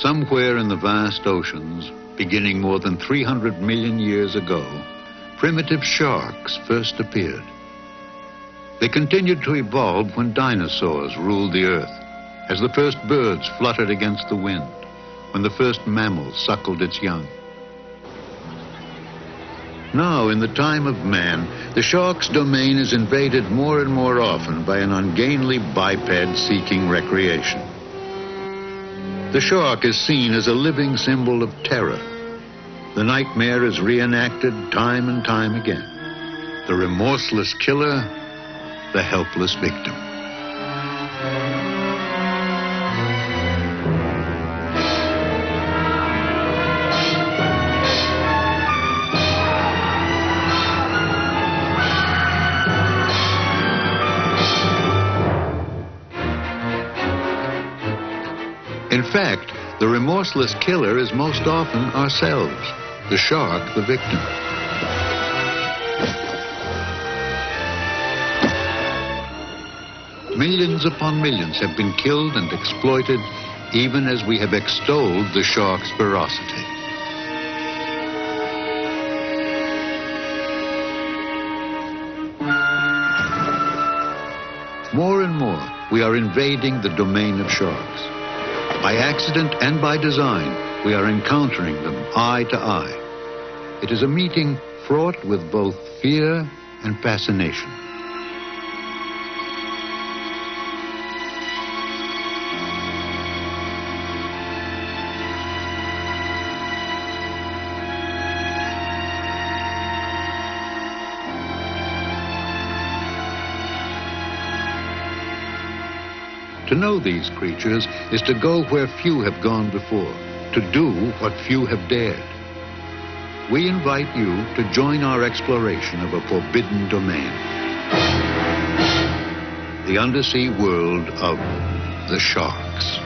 Somewhere in the vast oceans, beginning more than 300 million years ago, primitive sharks first appeared. They continued to evolve when dinosaurs ruled the earth, as the first birds fluttered against the wind, when the first mammal suckled its young. Now, in the time of man, the shark's domain is invaded more and more often by an ungainly biped seeking recreation. The shark is seen as a living symbol of terror. The nightmare is reenacted time and time again. The remorseless killer, the helpless victim. In fact, the remorseless killer is most often ourselves, the shark the victim. Millions upon millions have been killed and exploited, even as we have extolled the shark's ferocity. More and more, we are invading the domain of sharks. By accident and by design, we are encountering them eye to eye. It is a meeting fraught with both fear and fascination. To know these creatures is to go where few have gone before, to do what few have dared. We invite you to join our exploration of a forbidden domain. The undersea world of the sharks.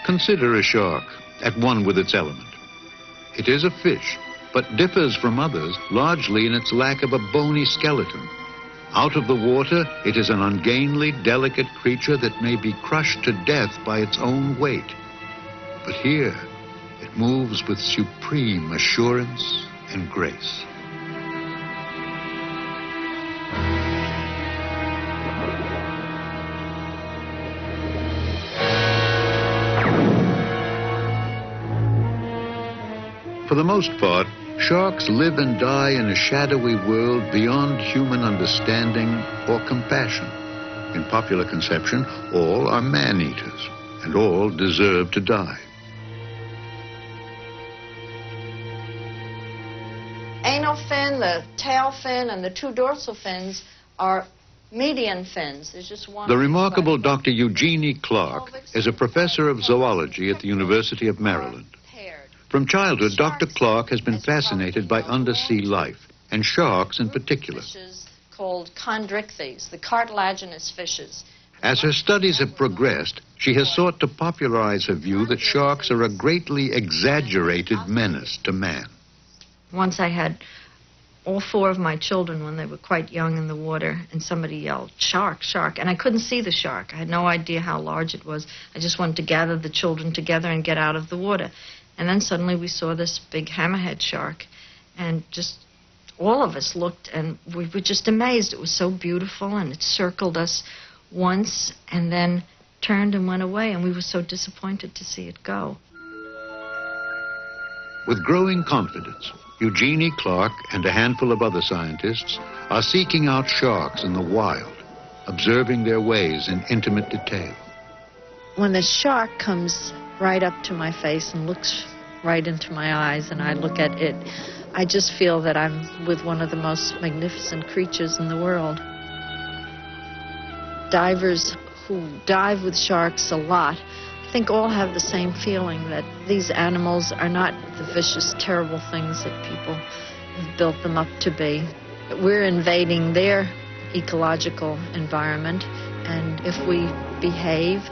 Consider a shark, at one with its element. It is a fish, but differs from others largely in its lack of a bony skeleton. Out of the water, it is an ungainly, delicate creature that may be crushed to death by its own weight. But here, it moves with supreme assurance and grace. For the most part, sharks live and die in a shadowy world beyond human understanding or compassion. In popular conception, all are man-eaters, and all deserve to die. Anal fin, the tail fin, and the two dorsal fins are median fins. There's just one. The remarkable Dr. Eugenie Clark is a professor of zoology at the University of Maryland. From childhood, Dr. Clark has been fascinated by undersea life, and sharks in particular. Fishes called chondrichthyes, the cartilaginous fishes. As her studies have progressed, she has sought to popularize her view that sharks are a greatly exaggerated menace to man. Once I had all four of my children when they were quite young in the water, and somebody yelled, "Shark, shark," and I couldn't see the shark. I had no idea how large it was. I just wanted to gather the children together and get out of the water. And then suddenly we saw this big hammerhead shark, and just all of us looked, and we were just amazed. It was so beautiful, and it circled us once and then turned and went away, and we were so disappointed to see it go. With growing confidence, Eugenie Clark and a handful of other scientists are seeking out sharks in the wild, observing their ways in intimate detail. When the shark comes right up to my face and looks right into my eyes and I look at it, I just feel that I'm with one of the most magnificent creatures in the world. Divers who dive with sharks a lot, I think all have the same feeling that these animals are not the vicious, terrible things that people have built them up to be. We're invading their ecological environment, and if we behave,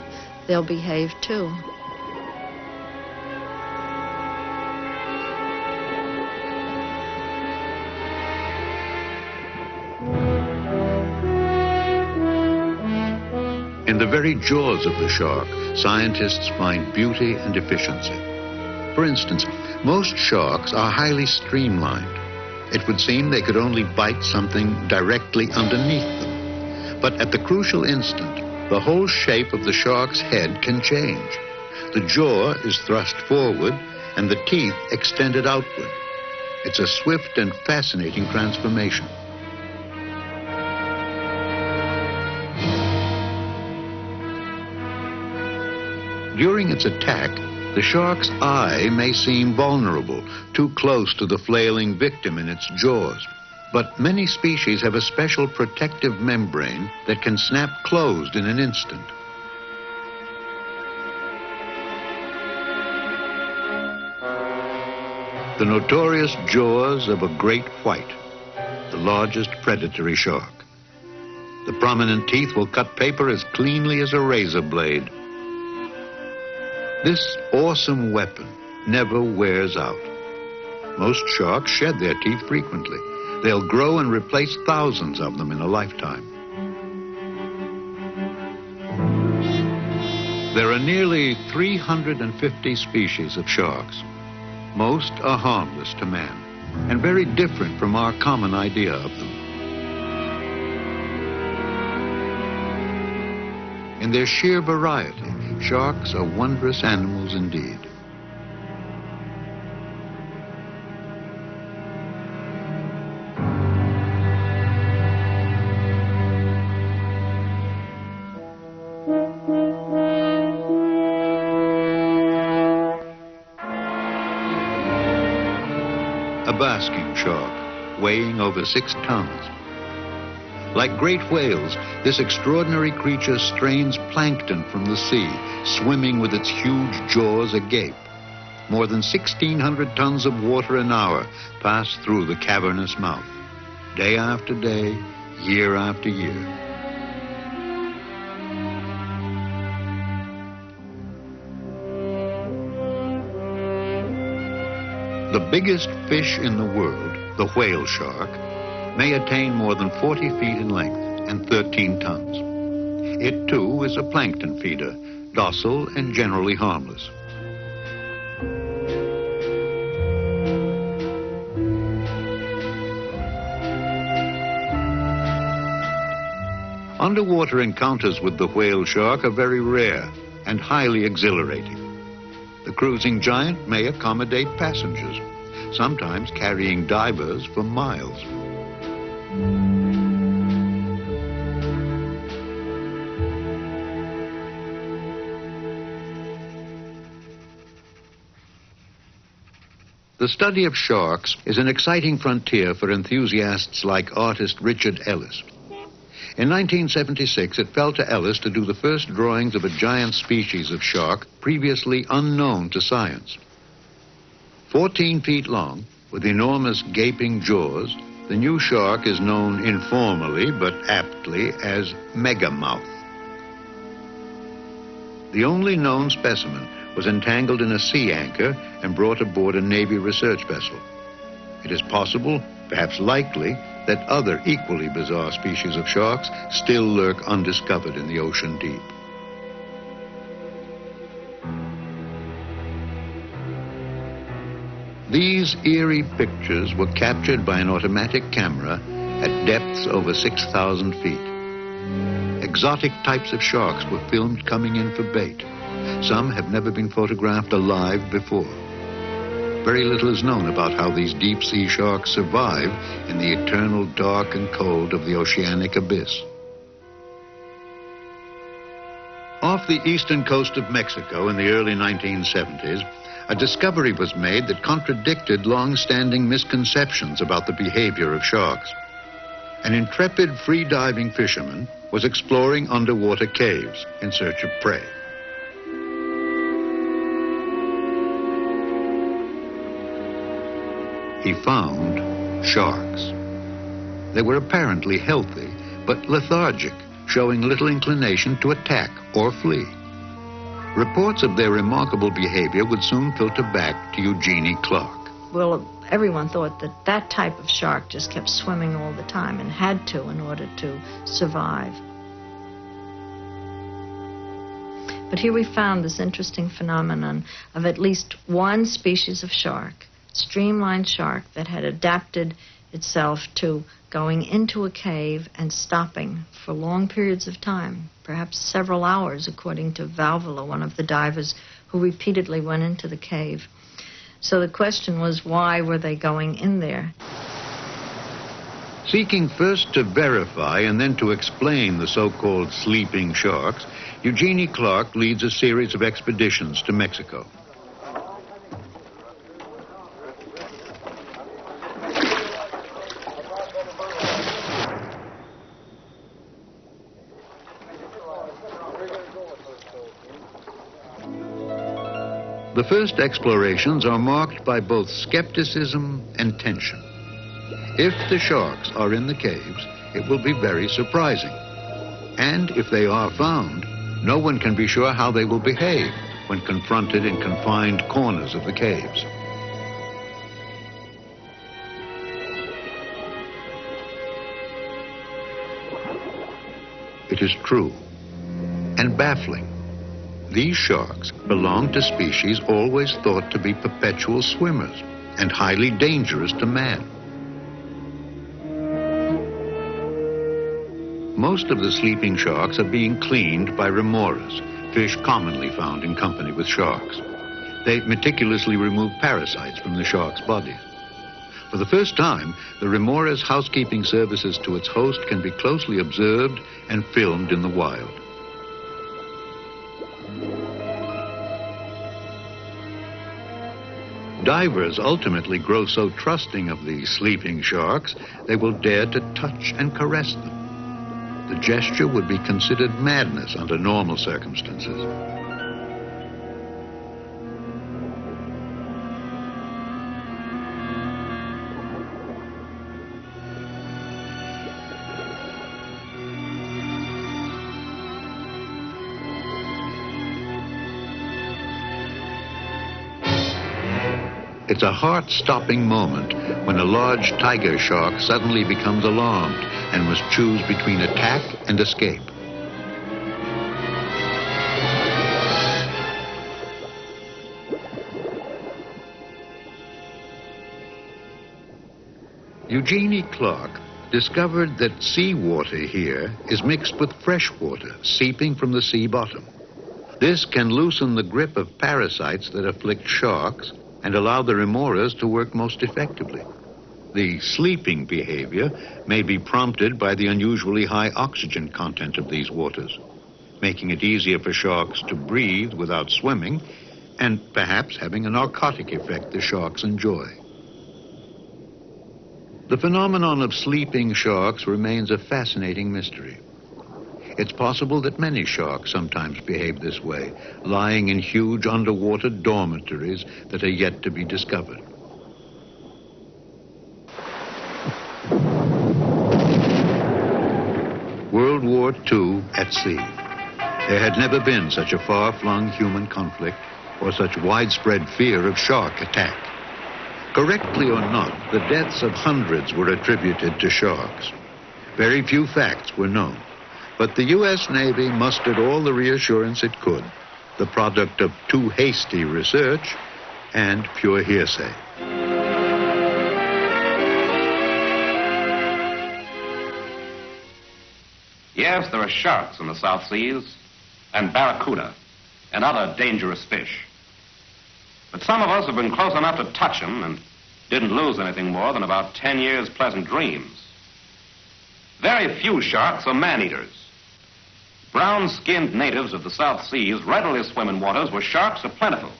they'll behave too. In the very jaws of the shark, scientists find beauty and efficiency. For instance, most sharks are highly streamlined. It would seem they could only bite something directly underneath them. But at the crucial instant, the whole shape of the shark's head can change. The jaw is thrust forward and the teeth extended outward. It's a swift and fascinating transformation. During its attack, the shark's eye may seem vulnerable, too close to the flailing victim in its jaws. But many species have a special protective membrane that can snap closed in an instant. The notorious jaws of a great white, the largest predatory shark. The prominent teeth will cut paper as cleanly as a razor blade. This awesome weapon never wears out. Most sharks shed their teeth frequently. They'll grow and replace thousands of them in a lifetime. There are nearly 350 species of sharks. Most are harmless to man and very different from our common idea of them. In their sheer variety, sharks are wondrous animals indeed. A basking shark, weighing over 6 tons. Like great whales, this extraordinary creature strains plankton from the sea, swimming with its huge jaws agape. More than 1,600 tons of water an hour pass through the cavernous mouth, day after day, year after year. The biggest fish in the world, the whale shark, may attain more than 40 feet in length and 13 tons. It, too, is a plankton feeder, docile and generally harmless. Underwater encounters with the whale shark are very rare and highly exhilarating. The cruising giant may accommodate passengers, sometimes carrying divers for miles. The study of sharks is an exciting frontier for enthusiasts like artist Richard Ellis. In 1976, it fell to Ellis to do the first drawings of a giant species of shark previously unknown to science. 14 feet long, with enormous gaping jaws, the new shark is known informally but aptly as megamouth. The only known specimen was entangled in a sea anchor and brought aboard a Navy research vessel. It is possible, perhaps likely, that other equally bizarre species of sharks still lurk undiscovered in the ocean deep. These eerie pictures were captured by an automatic camera at depths over 6,000 feet. Exotic types of sharks were filmed coming in for bait. Some have never been photographed alive before. Very little is known about how these deep-sea sharks survive in the eternal dark and cold of the oceanic abyss. Off the eastern coast of Mexico in the early 1970s, a discovery was made that contradicted long-standing misconceptions about the behavior of sharks. An intrepid free-diving fisherman was exploring underwater caves in search of prey. He found sharks. They were apparently healthy, but lethargic, showing little inclination to attack or flee. Reports of their remarkable behavior would soon filter back to Eugenie Clark. Well, everyone thought that that type of shark just kept swimming all the time and had to in order to survive. But here we found this interesting phenomenon of at least one species of shark, streamlined shark, that had adapted itself to going into a cave and stopping for long periods of time, perhaps several hours, according to Valvola, one of the divers who repeatedly went into the cave. So the question was, why were they going in there? Seeking first to verify and then to explain the so-called sleeping sharks, Eugenie Clark leads a series of expeditions to Mexico. The first explorations are marked by both skepticism and tension. If the sharks are in the caves, it will be very surprising. And if they are found, no one can be sure how they will behave when confronted in confined corners of the caves. It is true and baffling. These sharks belong to species always thought to be perpetual swimmers and highly dangerous to man. Most of the sleeping sharks are being cleaned by remoras, fish commonly found in company with sharks. They meticulously remove parasites from the sharks' bodies. For the first time, the remora's housekeeping services to its host can be closely observed and filmed in the wild. Divers ultimately grow so trusting of these sleeping sharks, they will dare to touch and caress them. The gesture would be considered madness under normal circumstances. It's a heart-stopping moment when a large tiger shark suddenly becomes alarmed and must choose between attack and escape. Eugenie Clark discovered that seawater here is mixed with fresh water seeping from the sea bottom. This can loosen the grip of parasites that afflict sharks and allow the remoras to work most effectively. The sleeping behavior may be prompted by the unusually high oxygen content of these waters, making it easier for sharks to breathe without swimming, and perhaps having a narcotic effect the sharks enjoy. The phenomenon of sleeping sharks remains a fascinating mystery. It's possible that many sharks sometimes behave this way, lying in huge underwater dormitories that are yet to be discovered. World War II at sea. There had never been such a far-flung human conflict or such widespread fear of shark attack. Correctly or not, the deaths of hundreds were attributed to sharks. Very few facts were known. But the U.S. Navy mustered all the reassurance it could, the product of too hasty research and pure hearsay. Yes, there are sharks in the South Seas, and barracuda, and other dangerous fish. But some of us have been close enough to touch them and didn't lose anything more than about 10 years' pleasant dreams. Very few sharks are man-eaters. Brown-skinned natives of the South Seas readily swim in waters where sharks are plentiful,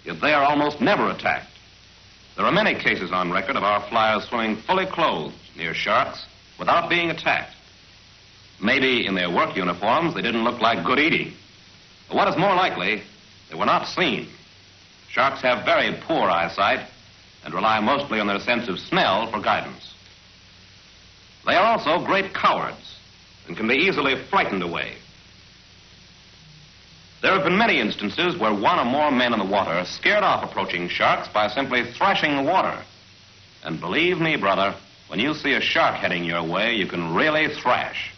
yet they are almost never attacked. There are many cases on record of our flyers swimming fully clothed near sharks without being attacked. Maybe in their work uniforms they didn't look like good eating. But what is more likely, they were not seen. Sharks have very poor eyesight and rely mostly on their sense of smell for guidance. They are also great cowards and can be easily frightened away. There have been many instances where one or more men in the water scared off approaching sharks by simply thrashing the water. And believe me, brother, when you see a shark heading your way, you can really thrash.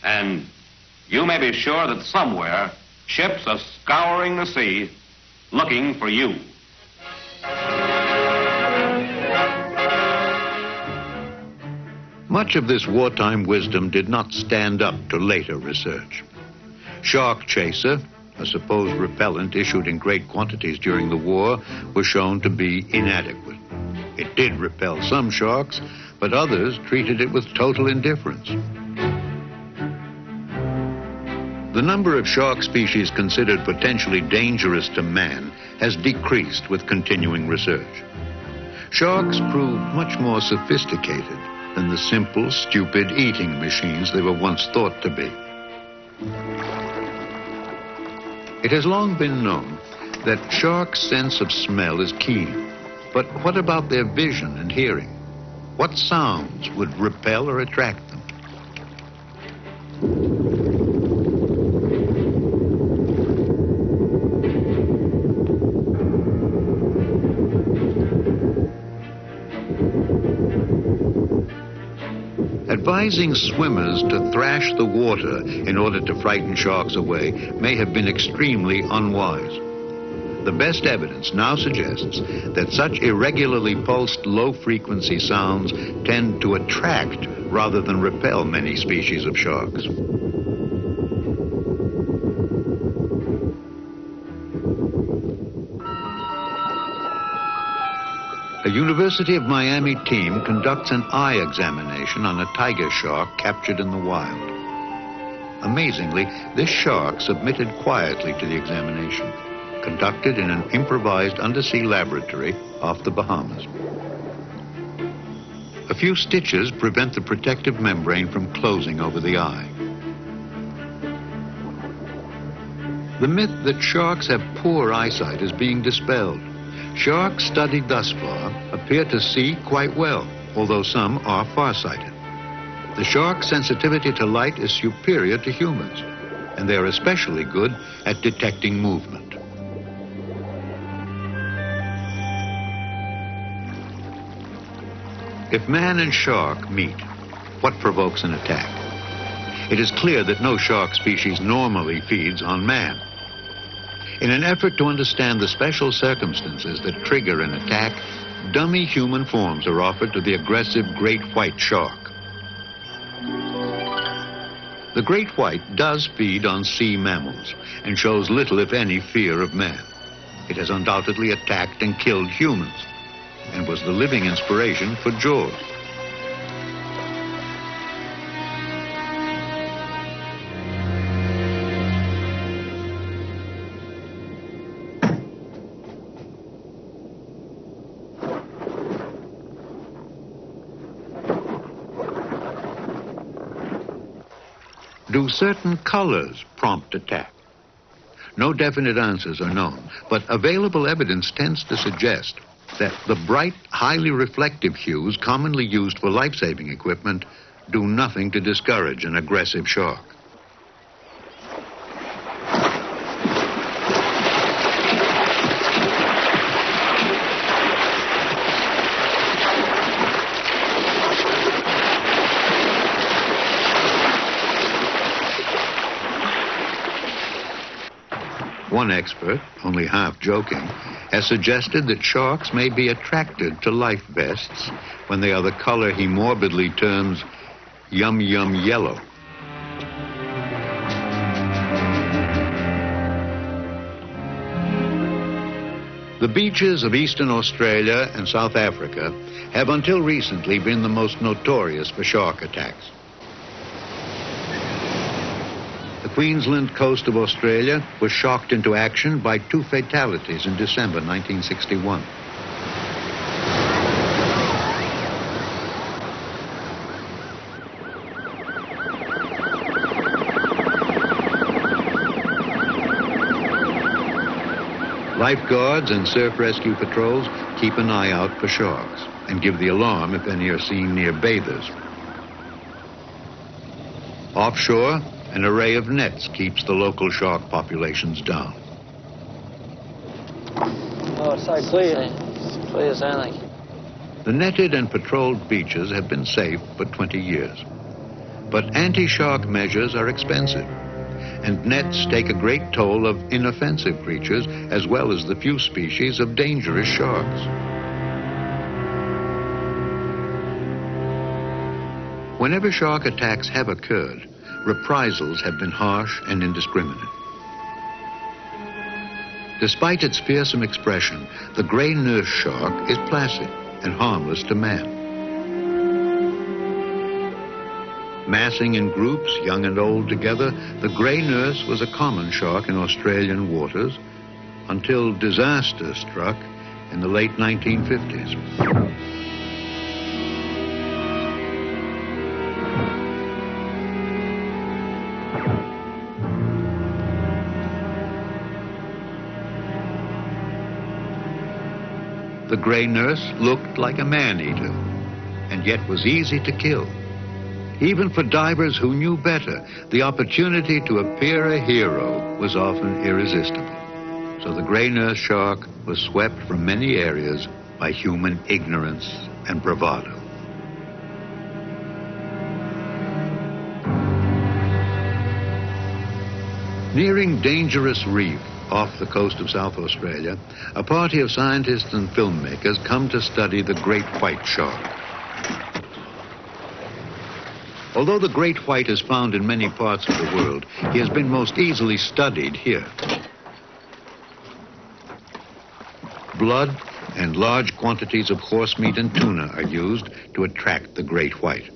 And you may be sure that somewhere ships are scouring the sea looking for you. Much of this wartime wisdom did not stand up to later research. Shark chaser, a supposed repellent issued in great quantities during the war, was shown to be inadequate. It did repel some sharks, but others treated it with total indifference. The number of shark species considered potentially dangerous to man has decreased with continuing research. Sharks prove much more sophisticated than the simple, stupid eating machines they were once thought to be. It has long been known that sharks' sense of smell is keen. But what about their vision and hearing? What sounds would repel or attract them? Advising swimmers to thrash the water in order to frighten sharks away may have been extremely unwise. The best evidence now suggests that such irregularly pulsed low-frequency sounds tend to attract rather than repel many species of sharks. A University of Miami team conducts an eye examination on a tiger shark captured in the wild. Amazingly, this shark submitted quietly to the examination, conducted in an improvised undersea laboratory off the Bahamas. A few stitches prevent the protective membrane from closing over the eye. The myth that sharks have poor eyesight is being dispelled. Sharks studied thus far appear to see quite well, although some are farsighted. The shark's sensitivity to light is superior to humans, and they are especially good at detecting movement. If man and shark meet, what provokes an attack? It is clear that no shark species normally feeds on man. In an effort to understand the special circumstances that trigger an attack, dummy human forms are offered to the aggressive great white shark. The great white does feed on sea mammals and shows little, if any, fear of man. It has undoubtedly attacked and killed humans and was the living inspiration for Jaws. Do certain colors prompt attack? No definite answers are known, but available evidence tends to suggest that the bright, highly reflective hues commonly used for life-saving equipment do nothing to discourage an aggressive shark. One expert, only half joking, has suggested that sharks may be attracted to life vests when they are the color he morbidly terms yum yum yellow. The beaches of eastern Australia and South Africa have until recently been the most notorious for shark attacks. The Queensland coast of Australia was shocked into action by 2 fatalities in December 1961. Lifeguards and surf rescue patrols keep an eye out for sharks and give the alarm if any are seen near bathers. Offshore, an array of nets keeps the local shark populations down. Oh, it's so clear. It's clear as anything. The netted and patrolled beaches have been safe for 20 years. But anti-shark measures are expensive, and nets take a great toll of inoffensive creatures as well as the few species of dangerous sharks. Whenever shark attacks have occurred, reprisals have been harsh and indiscriminate. Despite its fearsome expression, the gray nurse shark is placid and harmless to man. Massing in groups, young and old together, the gray nurse was a common shark in Australian waters until disaster struck in the late 1950s. The gray nurse looked like a man-eater, and yet was easy to kill. Even for divers who knew better, the opportunity to appear a hero was often irresistible. So the gray nurse shark was swept from many areas by human ignorance and bravado. Nearing Dangerous Reef, off the coast of South Australia, a party of scientists and filmmakers come to study the great white shark. Although the great white is found in many parts of the world, he has been most easily studied here. Blood and large quantities of horse meat and tuna are used to attract the great white.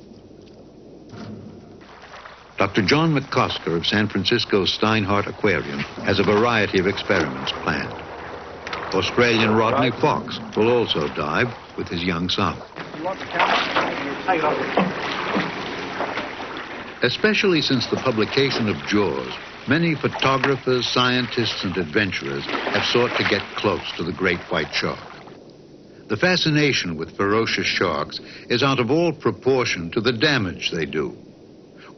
Dr. John McCosker of San Francisco's Steinhardt Aquarium has a variety of experiments planned. Australian Rodney Fox will also dive with his young son. You want the camera? Take it off. Especially since the publication of Jaws, many photographers, scientists, and adventurers have sought to get close to the great white shark. The fascination with ferocious sharks is out of all proportion to the damage they do.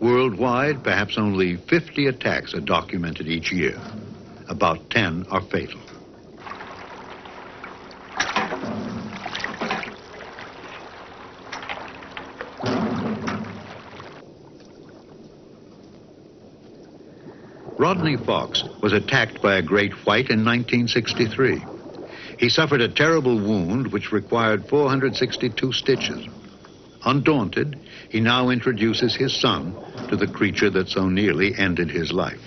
Worldwide, perhaps only 50 attacks are documented each year. About 10 are fatal. Rodney Fox was attacked by a great white in 1963. He suffered a terrible wound which required 462 stitches. Undaunted, he now introduces his son to the creature that so nearly ended his life.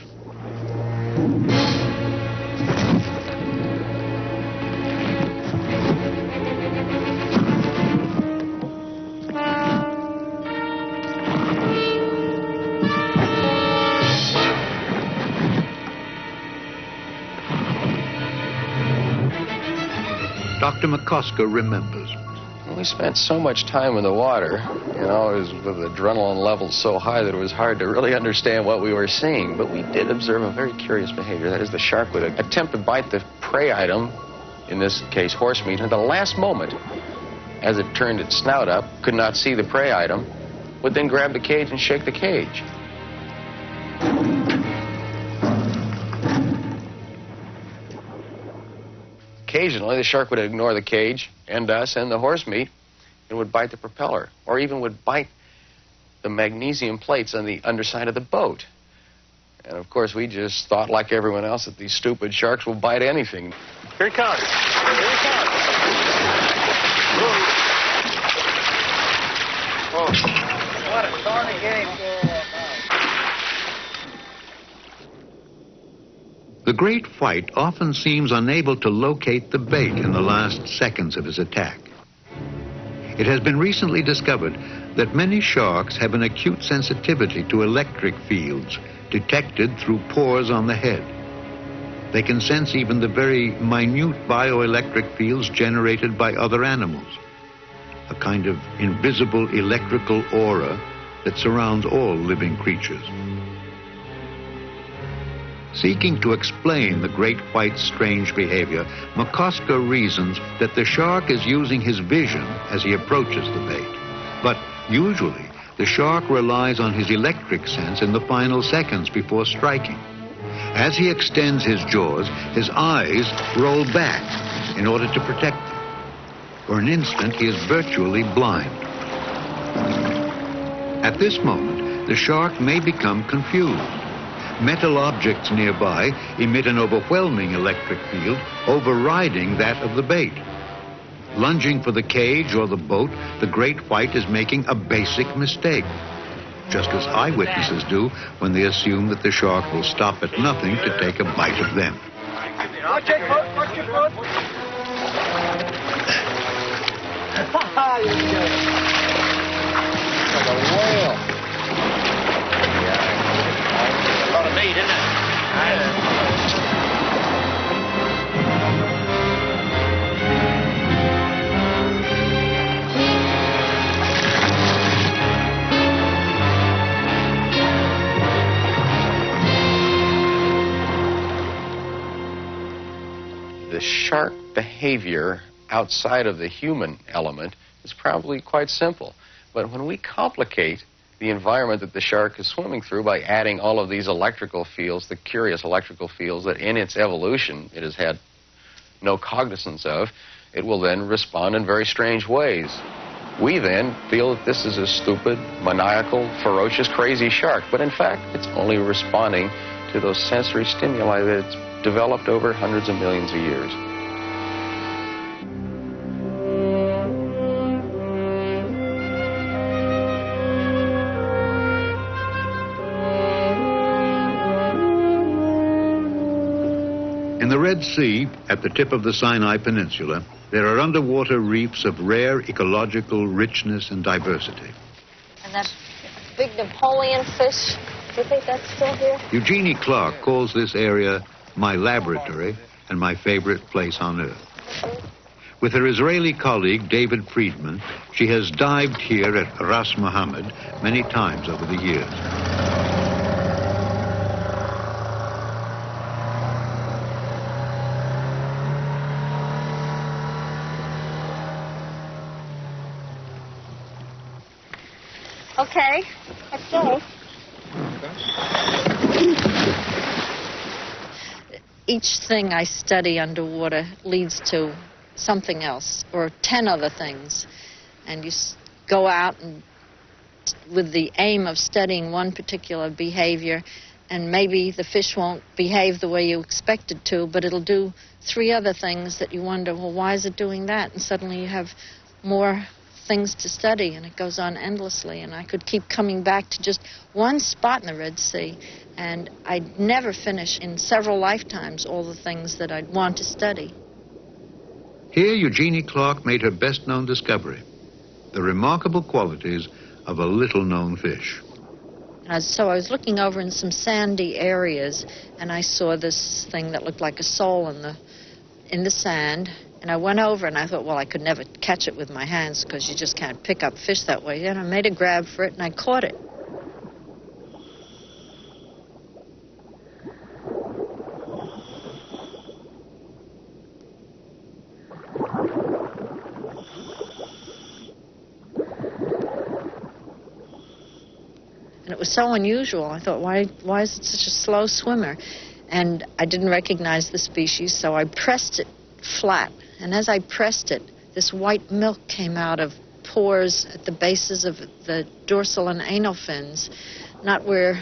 Dr. McCosker remembers. We spent so much time in the water, you know, it was with adrenaline levels so high that it was hard to really understand what we were seeing. But we did observe a very curious behavior. That is, the shark would attempt to bite the prey item, in this case horse meat, and at the last moment, as it turned its snout up, could not see the prey item, would then grab the cage and shake the cage. Occasionally, the shark would ignore the cage and us and the horse meat and would bite the propeller, or even would bite the magnesium plates on the underside of the boat. And of course, we just thought, like everyone else, that these stupid sharks will bite anything. Here he comes. Here he comes. Oh, what a thorny game. The great white often seems unable to locate the bait in the last seconds of his attack. It has been recently discovered that many sharks have an acute sensitivity to electric fields detected through pores on the head. They can sense even the very minute bioelectric fields generated by other animals, a kind of invisible electrical aura that surrounds all living creatures. Seeking to explain the great white's strange behavior, McCosker reasons that the shark is using his vision as he approaches the bait. But usually, the shark relies on his electric sense in the final seconds before striking. As he extends his jaws, his eyes roll back in order to protect them. For an instant, he is virtually blind. At this moment, the shark may become confused. Metal objects nearby emit an overwhelming electric field, overriding that of the bait. Lunging for the cage or the boat, the great white is making a basic mistake, just as eyewitnesses do when they assume that the shark will stop at nothing to take a bite of them. Watch your foot, watch your foot. Like a whale. A lot of meat, isn't it? The shark behavior outside of the human element is probably quite simple. But when we complicate the environment that the shark is swimming through by adding all of these electrical fields, the curious electrical fields that in its evolution it has had no cognizance of, it will then respond in very strange ways. We then feel that this is a stupid, maniacal, ferocious, crazy shark. But in fact, it's only responding to those sensory stimuli that it's developed over hundreds of millions of years. In the Red Sea, at the tip of the Sinai Peninsula, there are underwater reefs of rare ecological richness and diversity. And that big Napoleon fish, do you think that's still here? Eugenie Clark calls this area my laboratory and my favorite place on Earth. With her Israeli colleague, David Friedman, she has dived here at Ras Mohammed many times over the years. Okay, let's go. Each thing I study underwater leads to something else, or 10 other things. And you go out and with the aim of studying one particular behavior, and maybe the fish won't behave the way you expect it to, but it'll do 3 other things that you wonder, well, why is it doing that? And suddenly you have more things to study, and it goes on endlessly. And I could keep coming back to just one spot in the Red Sea, and I'd never finish in several lifetimes all the things that I'd want to study. Here, Eugenie Clark made her best-known discovery, the remarkable qualities of a little-known fish. So I was looking over in some sandy areas, and I saw this thing that looked like a sole in the sand. And I went over, and I thought, well, I could never catch it with my hands because you just can't pick up fish that way. And I made a grab for it, and I caught it. And it was so unusual. I thought, why is it such a slow swimmer? And I didn't recognize the species, so I pressed it flat. And as I pressed it, this white milk came out of pores at the bases of the dorsal and anal fins, not where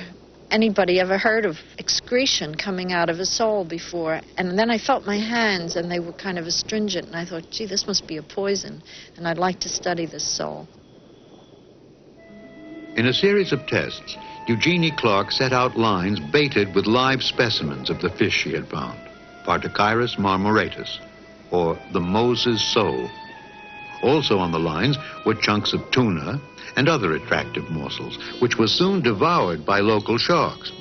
anybody ever heard of excretion coming out of a sole before. And then I felt my hands, and they were kind of astringent, and I thought, gee, this must be a poison, and I'd like to study this sole. In a series of tests, Eugenie Clark set out lines baited with live specimens of the fish she had found, Partachirus marmoratus, or the Moses sole. Also on the lines were chunks of tuna and other attractive morsels, which were soon devoured by local sharks.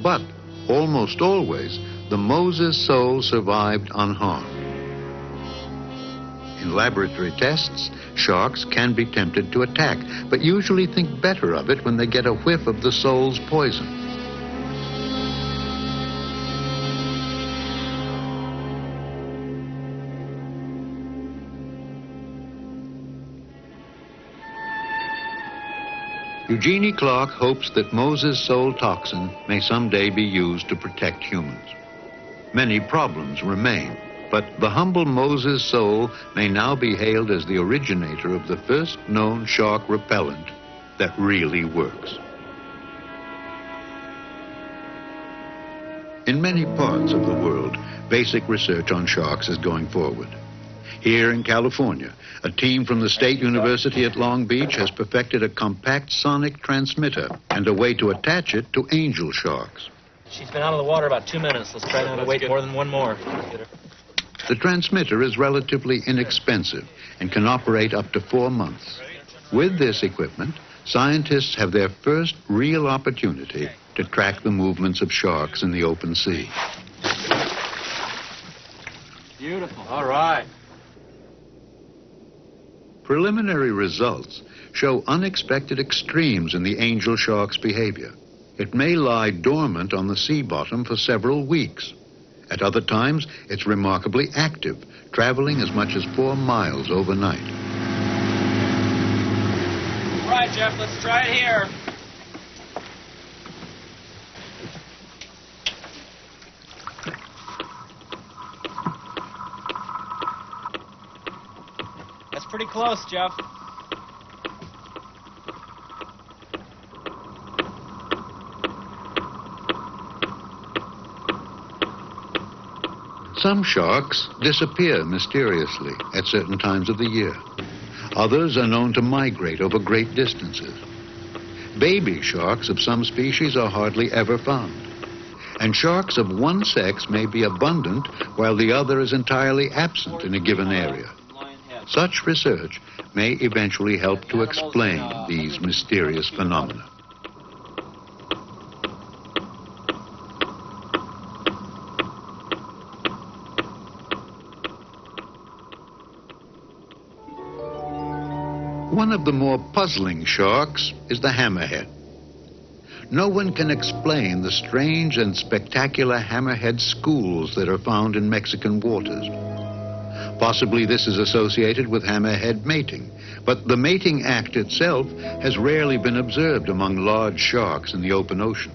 But almost always, the Moses sole survived unharmed. In laboratory tests, sharks can be tempted to attack, but usually think better of it when they get a whiff of the sole's poison. Eugenie Clark hopes that Moses sole toxin may someday be used to protect humans. Many problems remain, but the humble Moses sole may now be hailed as the originator of the first known shark repellent that really works. In many parts of the world, basic research on sharks is going forward. Here in California, a team from the State University at Long Beach has perfected a compact sonic transmitter and a way to attach it to angel sharks. She's been out of the water about 2 minutes. Let's try not to wait more than one more. The transmitter is relatively inexpensive and can operate up to 4 months. With this equipment, scientists have their first real opportunity to track the movements of sharks in the open sea. Beautiful. All right. Preliminary results show unexpected extremes in the angel shark's behavior. It may lie dormant on the sea bottom for several weeks. At other times, it's remarkably active, traveling as much as 4 miles overnight. All right, Jeff, let's try it here. That's pretty close, Jeff. Some sharks disappear mysteriously at certain times of the year. Others are known to migrate over great distances. Baby sharks of some species are hardly ever found. And sharks of one sex may be abundant while the other is entirely absent in a given area. Such research may eventually help to explain these mysterious phenomena. One of the more puzzling sharks is the hammerhead. No one can explain the strange and spectacular hammerhead schools that are found in Mexican waters. Possibly this is associated with hammerhead mating, but the mating act itself has rarely been observed among large sharks in the open ocean.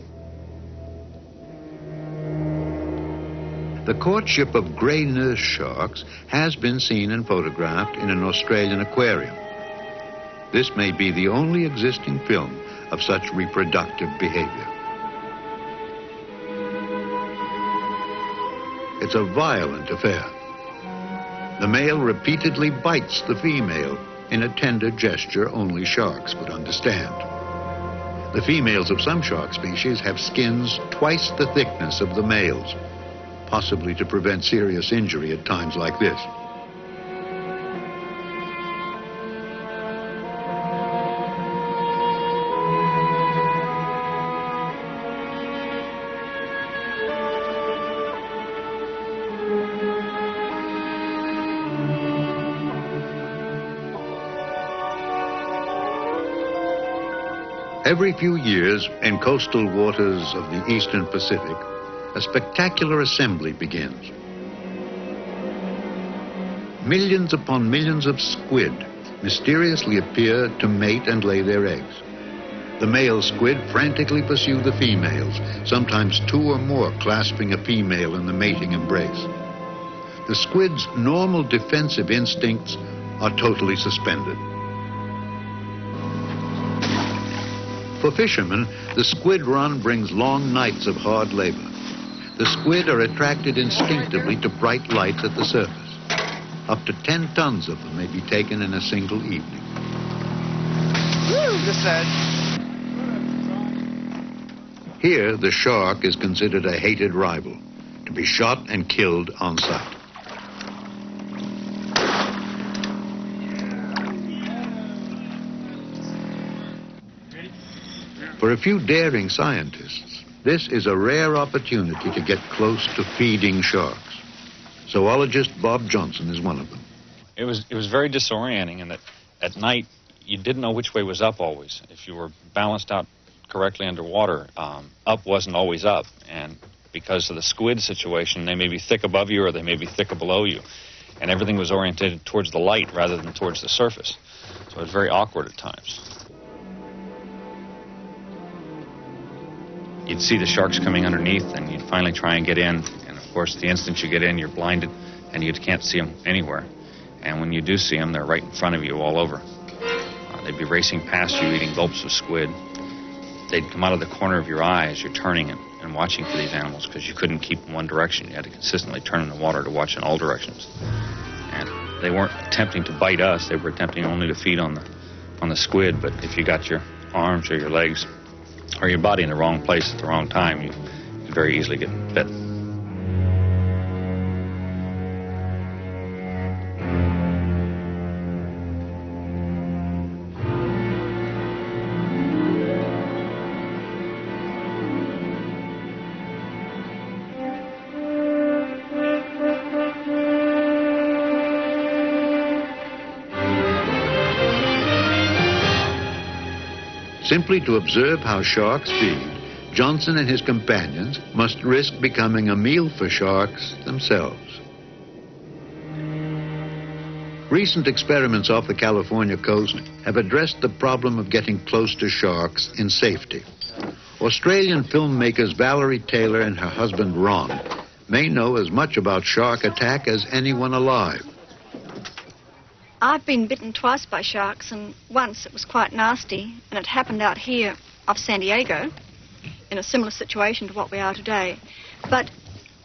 The courtship of gray nurse sharks has been seen and photographed in an Australian aquarium. This may be the only existing film of such reproductive behavior. It's a violent affair. The male repeatedly bites the female in a tender gesture only sharks would understand. The females of some shark species have skins twice the thickness of the males, possibly to prevent serious injury at times like this. Every few years, in coastal waters of the eastern Pacific, a spectacular assembly begins. Millions upon millions of squid mysteriously appear to mate and lay their eggs. The male squid frantically pursue the females, sometimes 2 or more clasping a female in the mating embrace. The squid's normal defensive instincts are totally suspended. For fishermen, the squid run brings long nights of hard labor. The squid are attracted instinctively to bright lights at the surface. Up to 10 tons of them may be taken in a single evening. Woo, this edge. Here, the shark is considered a hated rival, to be shot and killed on sight. For a few daring scientists, this is a rare opportunity to get close to feeding sharks. Zoologist Bob Johnson is one of them. It was very disorienting in that at night you didn't know which way was up always. If you were balanced out correctly underwater, up wasn't always up. And because of the squid situation, they may be thick above you or they may be thicker below you. And everything was oriented towards the light rather than towards the surface. So it was very awkward at times. You'd see the sharks coming underneath, and you'd finally try and get in. And, of course, the instant you get in, you're blinded, and you can't see them anywhere. And when you do see them, they're right in front of you all over. They'd be racing past you, eating gulps of squid. They'd come out of the corner of your eye as you're turning and and watching for these animals, because you couldn't keep in one direction. You had to consistently turn in the water to watch in all directions. And they weren't attempting to bite us. They were attempting only to feed on the squid. But if you got your arms or your legs or your body in the wrong place at the wrong time, you could very easily get bit. Simply to observe how sharks feed, Johnson and his companions must risk becoming a meal for sharks themselves. Recent experiments off the California coast have addressed the problem of getting close to sharks in safety. Australian filmmakers Valerie Taylor and her husband Ron may know as much about shark attack as anyone alive. I've been bitten twice by sharks, and once it was quite nasty, and it happened out here off San Diego in a similar situation to what we are today. But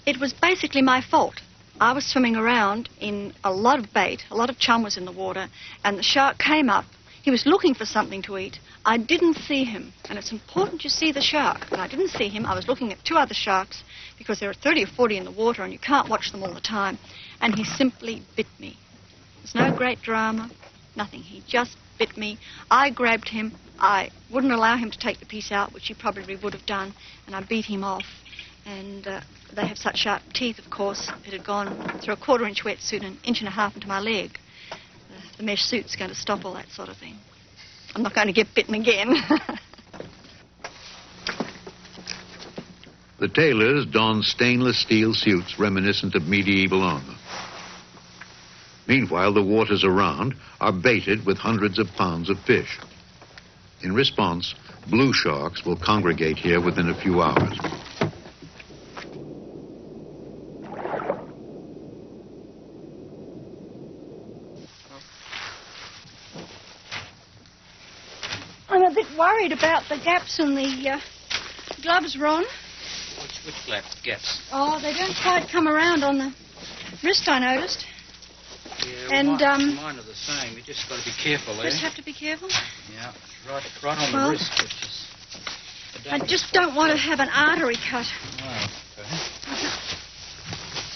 it was basically my fault. I was swimming around in a lot of bait, a lot of chum was in the water, and the shark came up. He was looking for something to eat. I didn't see him, and it's important you see the shark. When I didn't see him, I was looking at two other sharks, because there are 30 or 40 in the water, and you can't watch them all the time, and he simply bit me. There's no great drama, nothing. He just bit me. I grabbed him. I wouldn't allow him to take the piece out, which he probably would have done, and I beat him off. And they have such sharp teeth, of course. It had gone through a 1/4-inch wetsuit and 1.5 inches into my leg. The mesh suit's going to stop all that sort of thing. I'm not going to get bitten again. The Taylors don stainless steel suits reminiscent of medieval armor. Meanwhile, the waters around are baited with hundreds of pounds of fish. In response, blue sharks will congregate here within a few hours. I'm a bit worried about the gaps in the gloves, Ron. Which gaps? Oh, they don't quite come around on the wrist, I noticed. Yeah, and mine are the same. You just got to be careful there. Just have to be careful? Yeah, right on the wrist, which is... I just don't want to have an artery cut. Oh, okay.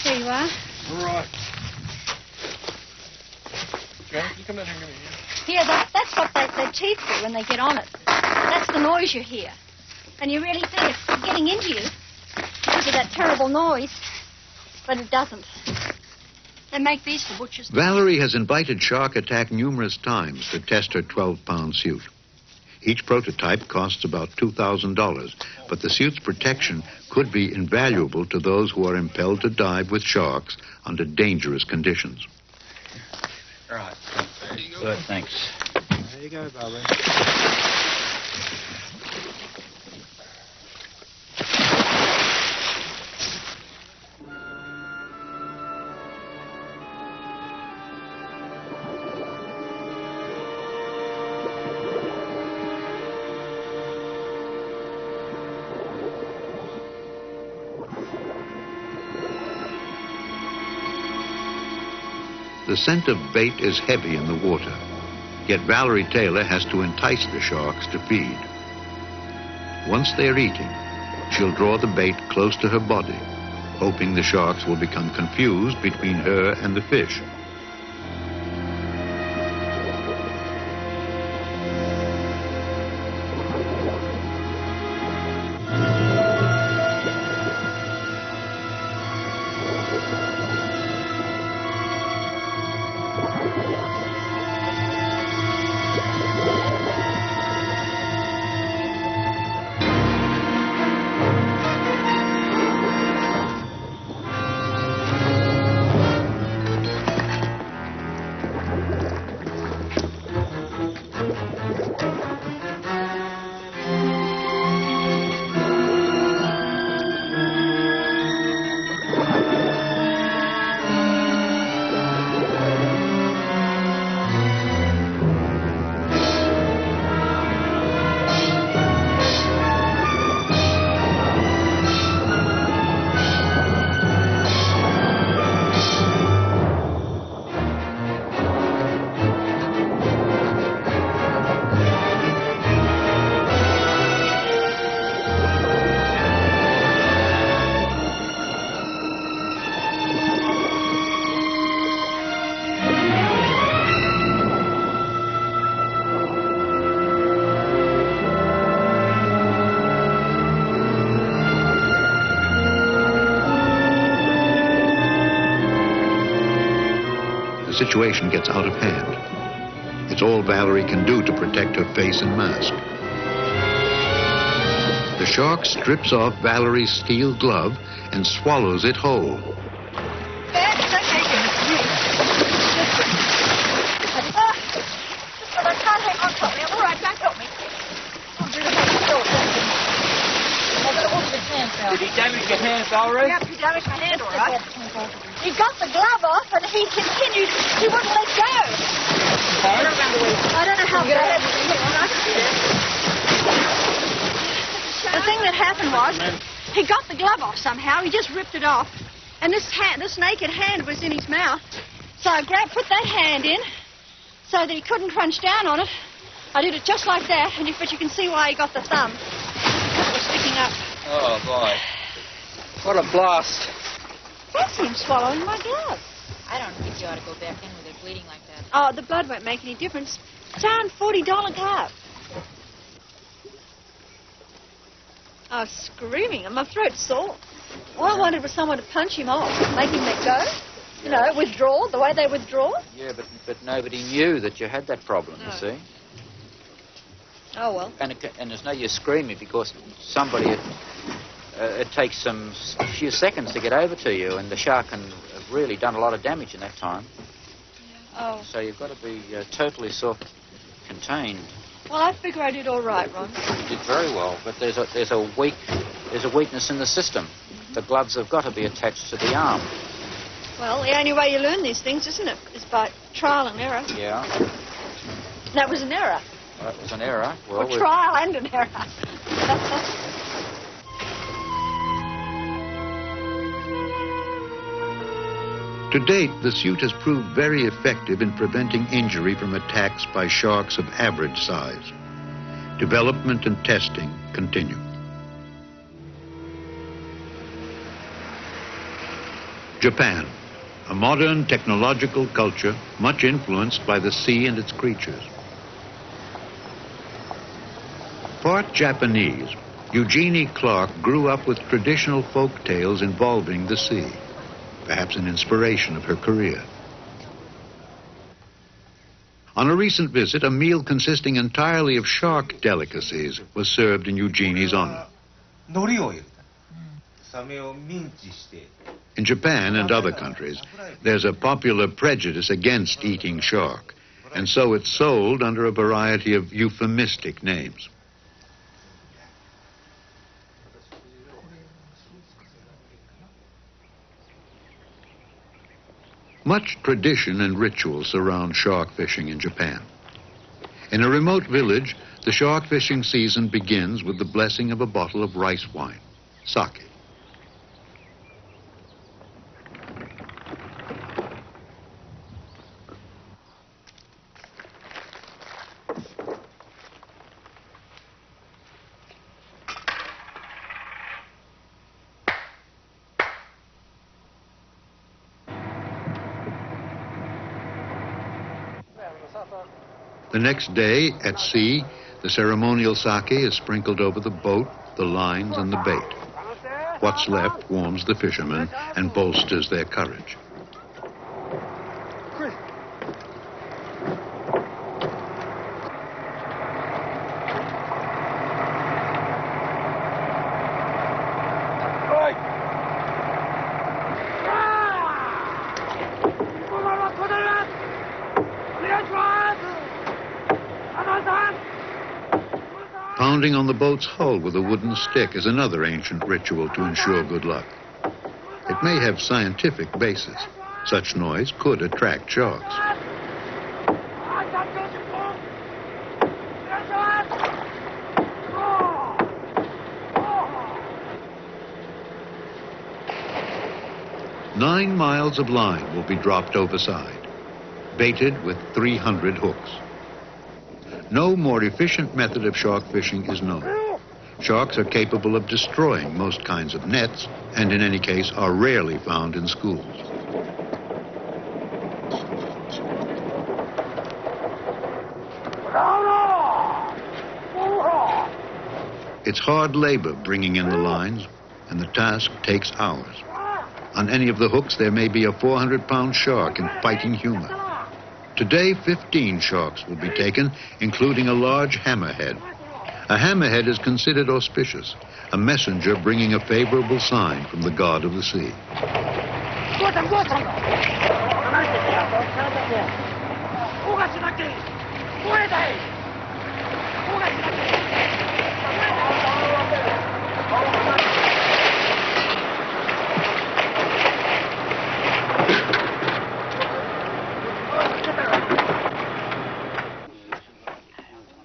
There you are. Right. Joe, you come down here and give me a hand. Yeah, that's what their teeth do when they get on it. That's the noise you hear. And you really think it's getting into you because of that terrible noise. But it doesn't. They make these for butchers. Valerie has invited Shark Attack numerous times to test her 12-pound suit. Each prototype costs about $2,000, but the suit's protection could be invaluable to those who are impelled to dive with sharks under dangerous conditions. Right. Good, thanks. There you go, Barbara. The scent of bait is heavy in the water, yet Valerie Taylor has to entice the sharks to feed. Once they're eating, she'll draw the bait close to her body, hoping the sharks will become confused between her and the fish. situation gets out of hand. It's all Valerie can do to protect her face and mask. The shark strips off Valerie's steel glove and swallows it whole. I can't hang on properly. I'm all right, don't help me. I'm really Did he damage your hand, Valerie? Yep, he damaged my hand, all right. He got the glove off, and he continued. He wouldn't let go. I don't know how bad it is. The thing that happened was, he got the glove off somehow. He just ripped it off, and this naked hand was in his mouth. So I put that hand in, so that he couldn't crunch down on it. I did it just like that, but you can see why he got the thumb. It was sticking up. Oh, boy. What a blast. Fancy him swallowing my glove. I don't think you ought to go back in with it bleeding like that. Oh, the blood won't make any difference. It's $140 carp. I was screaming, and my throat's sore. All I wanted was someone to punch him off, make him let go. You know, withdraw, the way they withdraw. Yeah, but nobody knew that you had that problem, you see. Oh, well. And there's no use screaming because somebody, it takes a few seconds to get over to you, and the shark can have really done a lot of damage in that time. Oh. So you've got to be totally self-contained. Well, I figure I did all right, Ron. You did very well, but there's a weakness in the system. The gloves have got to be attached to the arm. Well, the only way you learn these things, isn't it, is by trial and error. Yeah. That was an error. That was an error. Well, Or trial and an error. To date, the suit has proved very effective in preventing injury from attacks by sharks of average size. Development and testing continue. Japan, a modern technological culture much influenced by the sea and its creatures. Part Japanese, Eugenie Clark grew up with traditional folk tales involving the sea, perhaps an inspiration of her career. On a recent visit, a meal consisting entirely of shark delicacies was served in Eugenie's honor. In Japan and other countries, there's a popular prejudice against eating shark, and so it's sold under a variety of euphemistic names. Much tradition and ritual surround shark fishing in Japan. In a remote village, the shark fishing season begins with the blessing of a bottle of rice wine, sake. The next day, at sea, the ceremonial sake is sprinkled over the boat, the lines, and the bait. What's left warms the fishermen and bolsters their courage. Pounding on the boat's hull with a wooden stick is another ancient ritual to ensure good luck. It may have scientific basis. Such noise could attract sharks. Nine miles of line will be dropped overside, baited with 300 hooks. No more efficient method of shark fishing is known. Sharks are capable of destroying most kinds of nets, and in any case are rarely found in schools. It's hard labor bringing in the lines, and the task takes hours. On any of the hooks, there may be a 400-pound shark in fighting humor. Today, 15 sharks will be taken, including a large hammerhead. A hammerhead is considered auspicious, a messenger bringing a favorable sign from the god of the sea.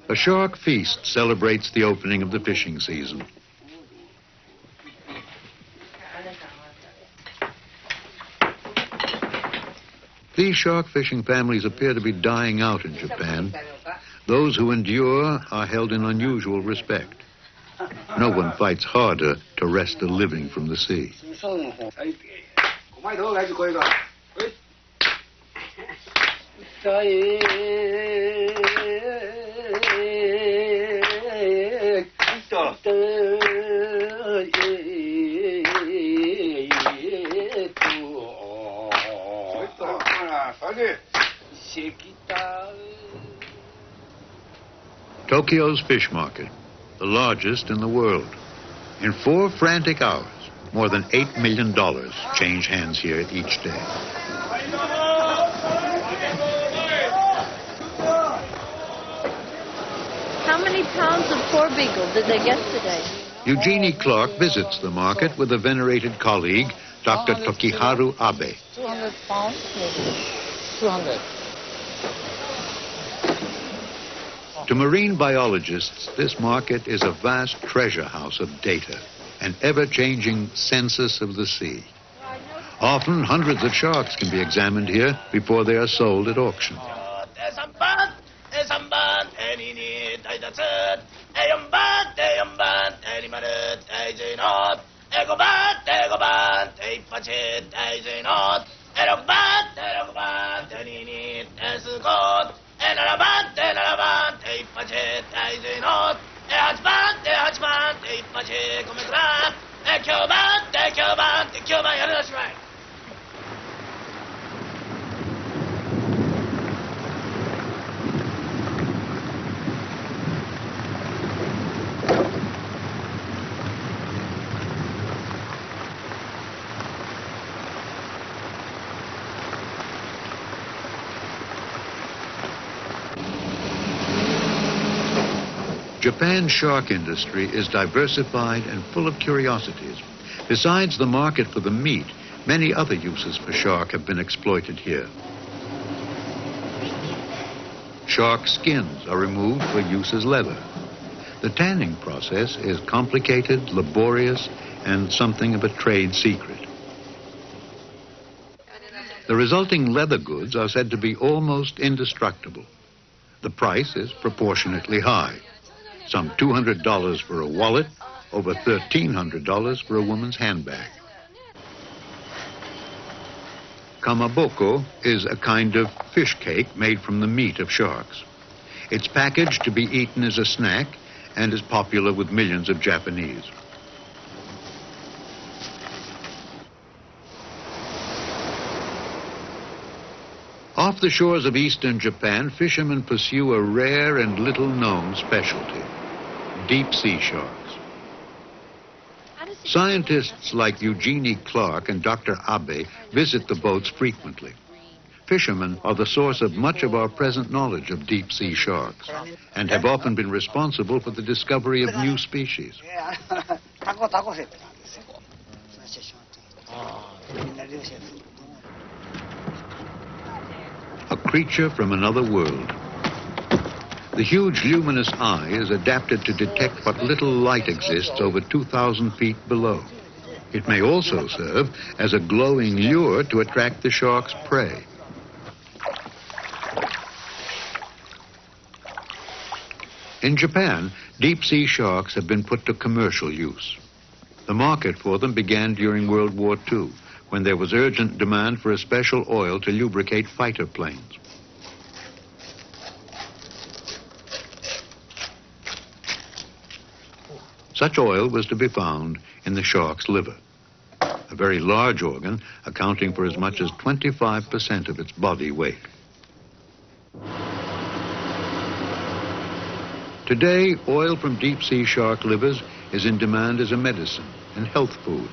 A shark feast celebrates the opening of the fishing season. These shark fishing families appear to be dying out in Japan. Those who endure are held in unusual respect. No one fights harder to wrest a living from the sea. Tokyo's fish market, the largest in the world. In 4 frantic hours, more than $8 million change hands here each day. How many pounds of porbeagle did they get today? Eugenie Clark visits the market with a venerated colleague, Dr. Tokiharu Abe. 200 pounds, maybe. 200. To marine biologists, this market is a vast treasure house of data, an ever-changing census of the sea. Often, hundreds of sharks can be examined here before they are sold at auction. Japan's shark industry is diversified and full of curiosities. Besides the market for the meat, many other uses for shark have been exploited here. Shark skins are removed for use as leather. The tanning process is complicated, laborious, and something of a trade secret. The resulting leather goods are said to be almost indestructible. The price is proportionately high. Some $200 for a wallet, over $1,300 for a woman's handbag. Kamaboko is a kind of fish cake made from the meat of sharks. It's packaged to be eaten as a snack and is popular with millions of Japanese. Off the shores of eastern Japan, fishermen pursue a rare and little-known specialty: deep-sea sharks. Scientists like Eugenie Clark and Dr. Abe visit the boats frequently. Fishermen are the source of much of our present knowledge of deep-sea sharks and have often been responsible for the discovery of new species. A creature from another world. The huge luminous eye is adapted to detect what little light exists over 2,000 feet below. It may also serve as a glowing lure to attract the shark's prey. In Japan, deep-sea sharks have been put to commercial use. The market for them began during World War II, when there was urgent demand for a special oil to lubricate fighter planes. Such oil was to be found in the shark's liver, a very large organ accounting for as much as 25% of its body weight. Today, oil from deep-sea shark livers is in demand as a medicine and health food.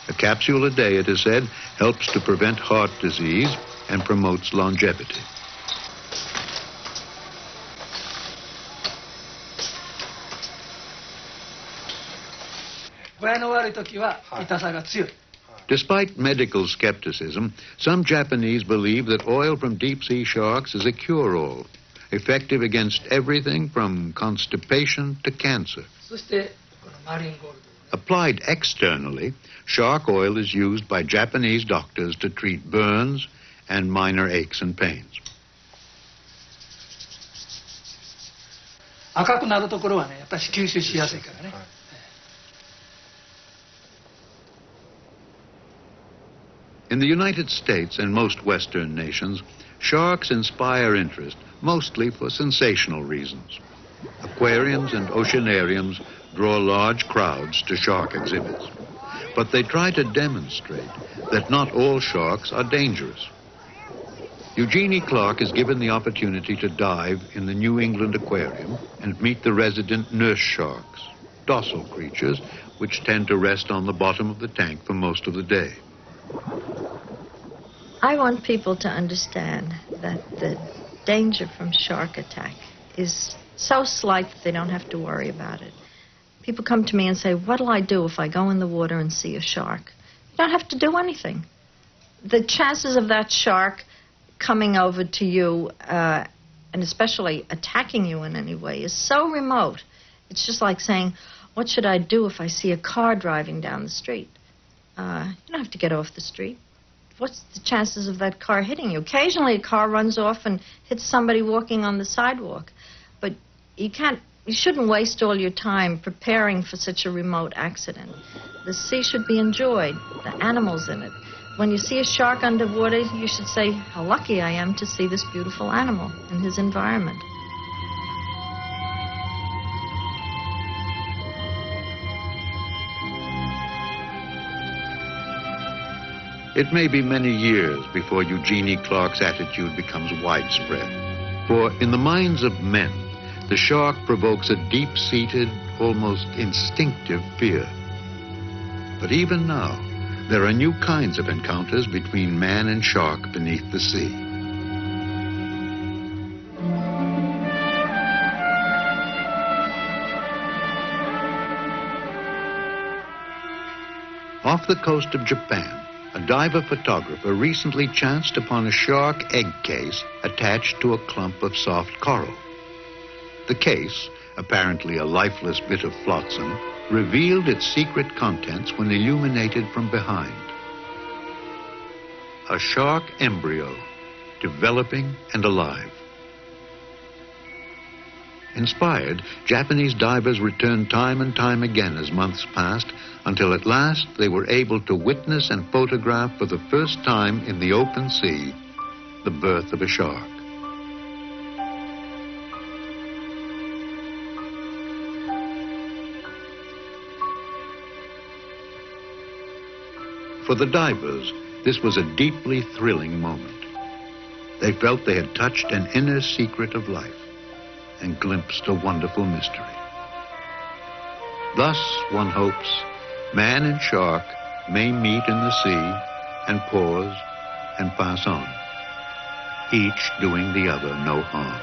A capsule a day, it is said, helps to prevent heart disease and promotes longevity. Despite medical skepticism, some Japanese believe that oil from deep-sea sharks is a cure-all, effective against everything from constipation to cancer. Applied externally, shark oil is used by Japanese doctors to treat burns and minor aches and pains. In the United States and most Western nations, sharks inspire interest, mostly for sensational reasons. Aquariums and oceanariums draw large crowds to shark exhibits. But they try to demonstrate that not all sharks are dangerous. Eugenie Clark is given the opportunity to dive in the New England Aquarium and meet the resident nurse sharks, docile creatures which tend to rest on the bottom of the tank for most of the day. I want people to understand that the danger from shark attack is so slight that they don't have to worry about it. People come to me and say, what'll I do if I go in the water and see a shark? You don't have to do anything. The chances of that shark coming over to you, and especially attacking you in any way, is so remote. It's just like saying, what should I do if I see a car driving down the street? You don't have to get off the street. What's the chances of that car hitting you? Occasionally a car runs off and hits somebody walking on the sidewalk. But you shouldn't waste all your time preparing for such a remote accident. The sea should be enjoyed, the animals in it. When you see a shark underwater, you should say, how lucky I am to see this beautiful animal in his environment. It may be many years before Eugenie Clark's attitude becomes widespread. For in the minds of men, the shark provokes a deep-seated, almost instinctive fear. But even now, there are new kinds of encounters between man and shark beneath the sea. Off the coast of Japan, a diver photographer recently chanced upon a shark egg case attached to a clump of soft coral. The case, apparently a lifeless bit of flotsam, revealed its secret contents when illuminated from behind. A shark embryo, developing and alive. Inspired, Japanese divers returned time and time again as months passed, until at last they were able to witness and photograph for the first time in the open sea the birth of a shark. For the divers, this was a deeply thrilling moment. They felt they had touched an inner secret of life and glimpsed a wonderful mystery. Thus, one hopes, man and shark may meet in the sea and pause and pass on, each doing the other no harm.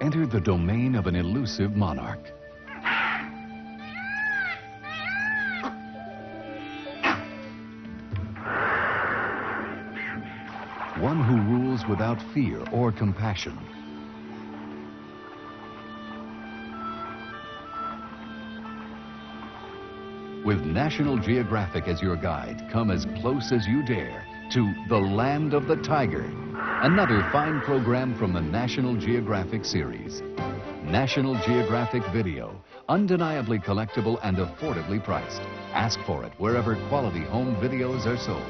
entered the domain of an elusive monarch. One who rules without fear or compassion. With National Geographic as your guide, come as close as you dare to the Land of the Tiger, another fine program from the National Geographic series. National Geographic Video, undeniably collectible and affordably priced. Ask for it wherever quality home videos are sold.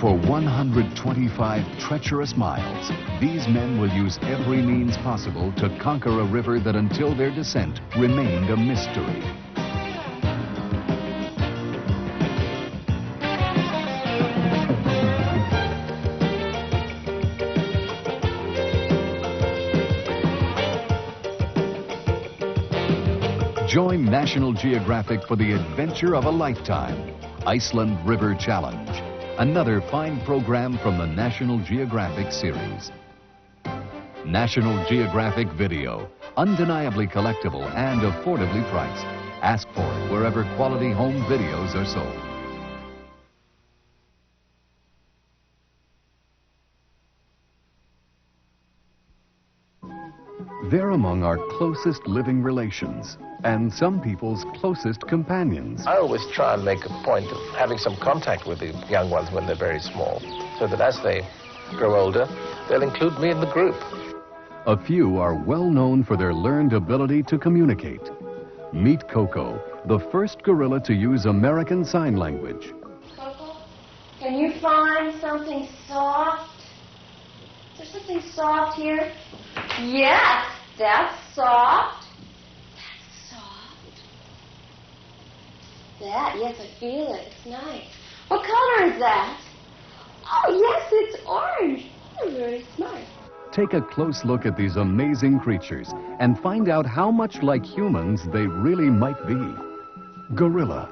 For 125 treacherous miles, these men will use every means possible to conquer a river that until their descent remained a mystery. Join National Geographic for the adventure of a lifetime, Iceland River Challenge. Another fine program from the National Geographic series. National Geographic Video, undeniably collectible and affordably priced. Ask for it wherever quality home videos are sold. They're among our closest living relations and some people's closest companions. I always try and make a point of having some contact with the young ones when they're very small, so that as they grow older, they'll include me in the group. A few are well known for their learned ability to communicate. Meet Coco, the first gorilla to use American Sign Language. Coco, can you find something soft? Is there something soft here? Yes, that's soft. That's soft. That, yes, I feel it. It's nice. What color is that? Oh, yes, it's orange. You're very smart. Take a close look at these amazing creatures and find out how much like humans they really might be. Gorilla.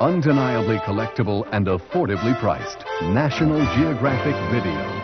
Undeniably collectible and affordably priced. National Geographic Video.